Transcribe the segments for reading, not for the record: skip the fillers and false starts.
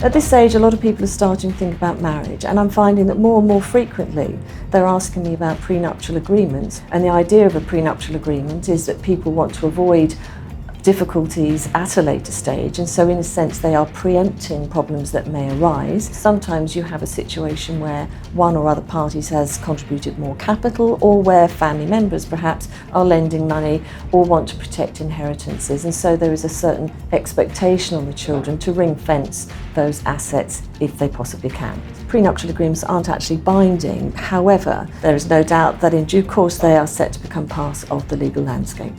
At this age, a lot of people are starting to think about marriage, and I'm finding that more and more frequently they're asking me about prenuptial agreements. And the idea of a prenuptial agreement is that people want to avoid difficulties at a later stage, and so in a sense they are preempting problems that may arise. Sometimes you have a situation where one or other parties has contributed more capital, or where family members perhaps are lending money or want to protect inheritances, and so there is a certain expectation on the children to ring fence those assets if they possibly can. Prenuptial agreements aren't actually binding, however there is no doubt that in due course they are set to become part of the legal landscape.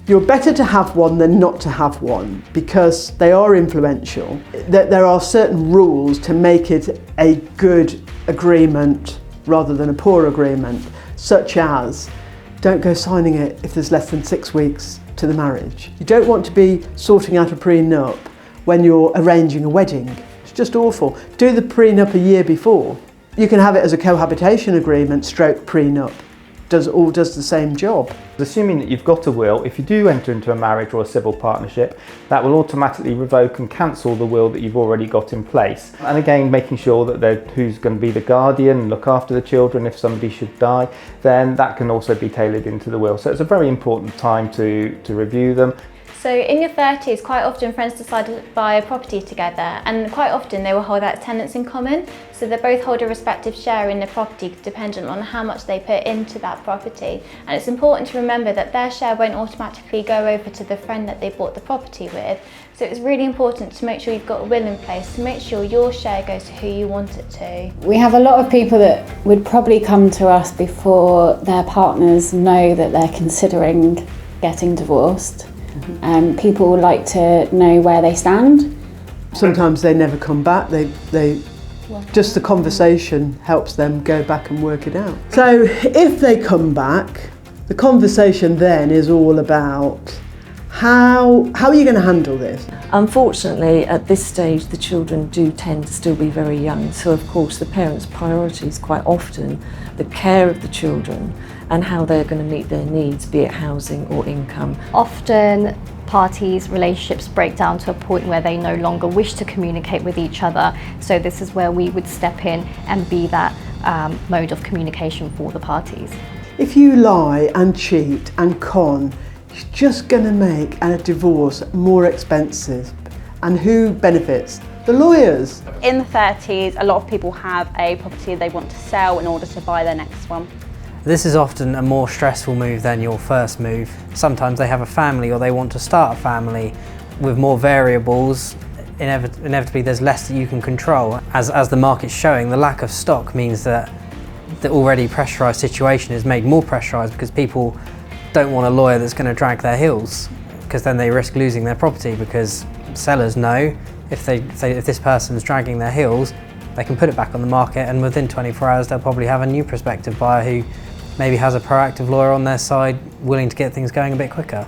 You're better to have one than not to have one because they are influential. There are certain rules to make it a good agreement rather than a poor agreement, such as don't go signing it if there's less than 6 weeks to the marriage. You don't want to be sorting out a prenup when you're arranging a wedding. It's just awful. Do the prenup a year before. You can have it as a cohabitation agreement stroke prenup. Does the same job. Assuming that you've got a will, if you do enter into a marriage or a civil partnership, that will automatically revoke and cancel the will that you've already got in place. And again, making sure that who's going to be the guardian and look after the children if somebody should die, then that can also be tailored into the will. So it's a very important time to review them. So in your 30s, quite often friends decide to buy a property together, and quite often they will hold out tenants in common. So they both hold a respective share in the property dependent on how much they put into that property. And it's important to remember that their share won't automatically go over to the friend that they bought the property with. So it's really important to make sure you've got a will in place to make sure your share goes to who you want it to. We have a lot of people that would probably come to us before their partners know that they're considering getting divorced. People like to know where they stand. Sometimes they never come back. Just the conversation helps them go back and work it out. So if they come back, the conversation then is all about how are you going to handle this? Unfortunately, at this stage, the children do tend to still be very young. So of course, the parents' priority is quite often the care of the children and how they're going to meet their needs, be it housing or income. Often parties' relationships break down to a point where they no longer wish to communicate with each other. So this is where we would step in and be that mode of communication for the parties. If you lie and cheat and con, you're just going to make a divorce more expensive. And who benefits? The lawyers. In the 30s, a lot of people have a property they want to sell in order to buy their next one. This is often a more stressful move than your first move. Sometimes they have a family or they want to start a family with more variables. Inevitably there's less that you can control. As the market's showing, the lack of stock means that the already pressurised situation is made more pressurised because people don't want a lawyer that's going to drag their heels, because then they risk losing their property, because sellers know if this person's dragging their heels, they can put it back on the market and within 24 hours they'll probably have a new prospective buyer who maybe has a proactive lawyer on their side willing to get things going a bit quicker.